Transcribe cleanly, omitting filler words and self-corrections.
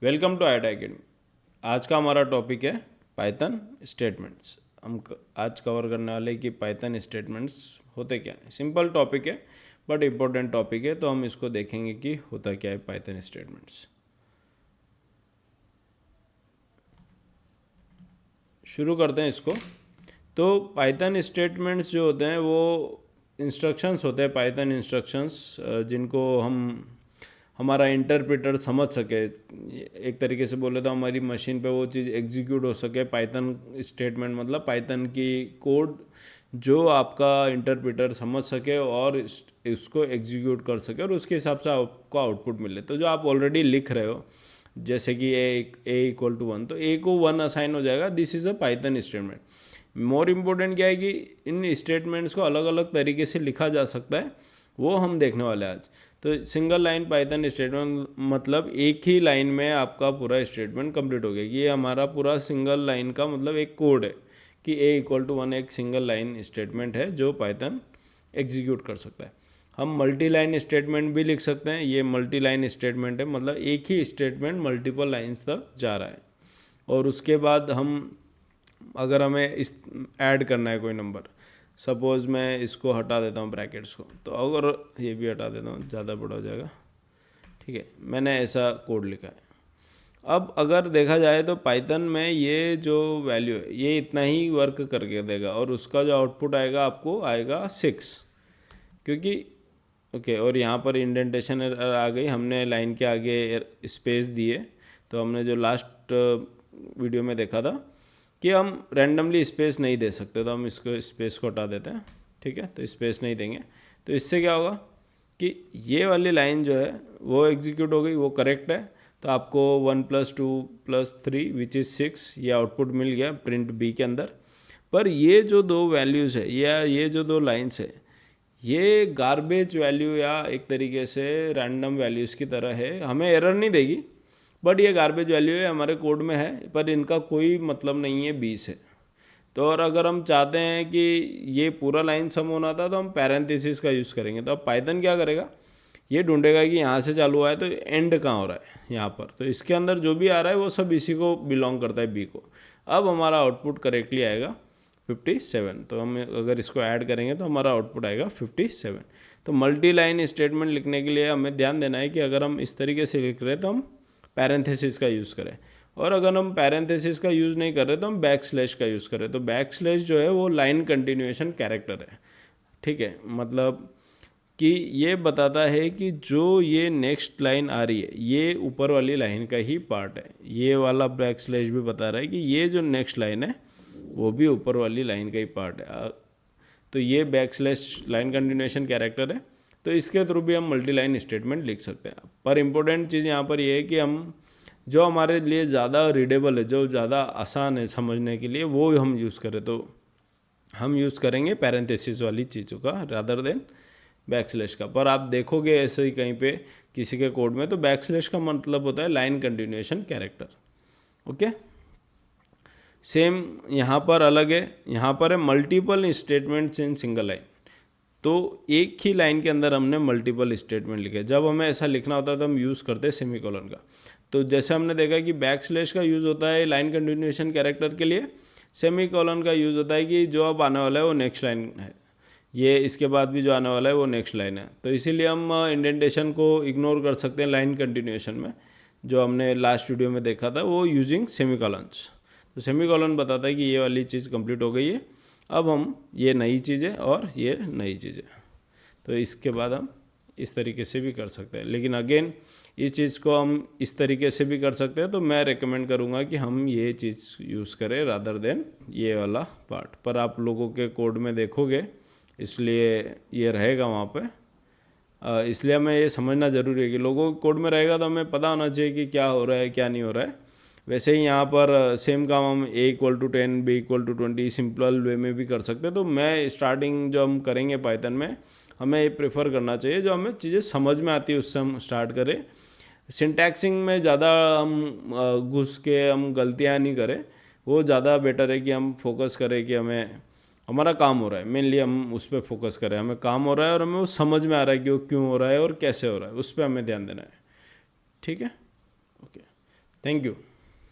Welcome to IT academy. आज का हमारा टॉपिक है पाइथन स्टेटमेंट्स। आज कवर करने वाले कि पाइथन स्टेटमेंट्स होते क्या हैं। सिंपल टॉपिक है बट इम्पोर्टेंट टॉपिक है, तो हम इसको देखेंगे कि होता क्या है पाइथन स्टेटमेंट्स। शुरू करते हैं इसको। तो पाइथन स्टेटमेंट्स जो होते हैं वो इंस्ट्रक्शंस होते हैं, पाइथन इंस्ट्रक्शंस जिनको हमारा इंटरप्रेटर समझ सके। एक तरीके से बोले तो हमारी मशीन पे वो चीज़ एग्जीक्यूट हो सके। पाइथन स्टेटमेंट मतलब पाइथन की कोड जो आपका इंटरप्रेटर समझ सके और इसको एग्जीक्यूट कर सके और उसके हिसाब से आपको आउटपुट मिले। तो जो आप ऑलरेडी लिख रहे हो, जैसे कि ए इक्वल टू 1, तो ए को 1 असाइन हो जाएगा। This is a Python statement. More important क्या है कि इन स्टेटमेंट्स को अलग अलग तरीके से लिखा जा सकता है, वो हम देखने वाले हैं आज। तो सिंगल लाइन पाइथन स्टेटमेंट मतलब एक ही लाइन में आपका पूरा स्टेटमेंट कंप्लीट हो गया। ये हमारा पूरा सिंगल लाइन का मतलब एक कोड है कि ए इक्वल टू 1 एक सिंगल लाइन स्टेटमेंट है जो पाइथन एग्जीक्यूट कर सकता है। हम मल्टी लाइन स्टेटमेंट भी लिख सकते हैं। ये मल्टी लाइन स्टेटमेंट है, मतलब एक ही स्टेटमेंट मल्टीपल लाइन्स तक जा रहा है। और उसके बाद हम अगर हमें इस ऐड करना है कोई नंबर, सपोज़ मैं इसको हटा देता हूँ ब्रैकेट्स को, तो अगर ये भी हटा देता हूँ ज़्यादा बड़ा हो जाएगा, ठीक है। मैंने ऐसा कोड लिखा है। अब अगर देखा जाए तो पाइथन में ये जो वैल्यू है ये इतना ही वर्क करके देगा और उसका जो आउटपुट आएगा आपको आएगा 6, क्योंकि ओके। और यहाँ पर इंडेंटेशन एरर आ गई, हमने लाइन के आगे स्पेस दिए। तो हमने जो लास्ट वीडियो में देखा था कि हम रैंडमली स्पेस नहीं दे सकते, तो हम इसको स्पेस को हटा देते हैं, ठीक है। तो स्पेस नहीं देंगे, तो इससे क्या होगा कि ये वाली लाइन जो है वो एग्जीक्यूट हो गई, वो करेक्ट है। तो आपको 1 + 2 + 3 विच इज़ 6 ये आउटपुट मिल गया प्रिंट बी के अंदर। पर ये जो दो वैल्यूज़ है या ये जो दो लाइन्स है ये गार्बेज वैल्यू या एक तरीके से रैंडम वैल्यूज़ की तरह है। हमें एरर नहीं देगी बट ये गार्बेज वैल्यू है, हमारे कोड में है, पर इनका कोई मतलब नहीं है 20 से। तो और अगर हम चाहते हैं कि ये पूरा लाइन सम होना था तो हम पैरेंथेसिस का यूज़ करेंगे। तो अब पाइथन क्या करेगा, ये ढूंढेगा कि यहाँ से चालू हुआ है तो एंड कहाँ हो रहा है यहाँ पर। तो इसके अंदर जो भी आ रहा है वो सब इसी को बिलोंग करता है, बी को। अब हमारा आउटपुट करेक्टली आएगा 57। तो हम अगर इसको ऐड करेंगे तो हमारा आउटपुट आएगा 57। तो मल्टी लाइन स्टेटमेंट लिखने के लिए हमें ध्यान देना है कि अगर हम इस तरीके से लिख रहे हैं तो हम पैरेंथेसिस का यूज़ करें, और अगर हम पैरेंथेसिस का यूज़ नहीं कर रहे तो हम बैकस्लैश का यूज़ करें। तो बैकस्लैश जो है वो लाइन कंटिन्यूएशन कैरेक्टर है, ठीक है। मतलब कि ये बताता है कि जो ये नेक्स्ट लाइन आ रही है ये ऊपर वाली लाइन का ही पार्ट है। ये वाला बैकस्लैश भी बता रहा है कि ये जो नेक्स्ट लाइन है वो भी ऊपर वाली लाइन का ही पार्ट है। तो ये बैकस्लैश लाइन कंटिन्यूएशन कैरेक्टर है। तो इसके थ्रू भी हम मल्टी लाइन स्टेटमेंट लिख सकते हैं। पर इम्पोर्टेंट चीज़ यहाँ पर ये है कि हम जो हमारे लिए ज़्यादा रीडेबल है, जो ज़्यादा आसान है समझने के लिए, वो हम यूज़ करें। तो हम यूज़ करेंगे पैरेंथेसिस वाली चीज़ों का रादर देन बैकस्लैश का। पर आप देखोगे ऐसे ही कहीं पे किसी के कोड में तो बैकस्लैश का मतलब होता है line continuation character, okay. Same यहाँ पर अलग है, यहाँ पर है multiple statements in single line. तो एक ही लाइन के अंदर हमने मल्टीपल स्टेटमेंट लिखे। जब हमें ऐसा लिखना होता है तो हम यूज़ करते हैं सेमीकोलन का। तो जैसे हमने देखा कि बैकस्लैश का यूज़ होता है लाइन कंटिन्यूएशन कैरेक्टर के लिए, सेमीकोलन का यूज़ होता है कि जो अब आने वाला है वो नेक्स्ट लाइन है, ये इसके बाद भी जो आने वाला है वो नेक्स्ट लाइन है। तो इसीलिए हम इंडेंटेशन को इग्नोर कर सकते हैं लाइन कंटिन्यूएशन में, जो हमने लास्ट वीडियो में देखा था वो यूजिंग सेमीकोलन्स। तो सेमीकोलन बताता है कि ये वाली चीज़ कंप्लीट हो गई है, अब हम ये नई चीज़ है और ये नई चीज़ है। तो इसके बाद हम इस तरीके से भी कर सकते हैं, लेकिन अगेन इस चीज़ को हम इस तरीके से भी कर सकते हैं। तो मैं रेकमेंड करूँगा कि हम ये चीज़ यूज़ करें रादर देन ये वाला पार्ट। पर आप लोगों के कोड में देखोगे इसलिए ये रहेगा वहाँ पे। इसलिए हमें ये समझना ज़रूरी है कि लोगों के कोड में रहेगा तो हमें पता होना चाहिए कि क्या हो रहा है क्या नहीं हो रहा है। वैसे ही यहाँ पर सेम काम हम a = 10 b = 20 सिंपल वे में भी कर सकते हैं। तो मैं स्टार्टिंग जो हम करेंगे पाइथन में, हमें ये प्रेफर करना चाहिए जो हमें चीज़ें समझ में आती है उससे हम स्टार्ट करें। सिंटैक्सिंग में ज़्यादा हम घुस के हम गलतियाँ नहीं करें, वो ज़्यादा बेटर है कि हम फोकस करें कि हमें हमारा काम हो रहा है, मेनली हम उस पर फोकस करें। हमें काम हो रहा है और हमें वो समझ में आ रहा है कि वो क्यों हो रहा है और कैसे हो रहा है, उस पर हमें ध्यान देना है, ठीक है, ओके। Thank you.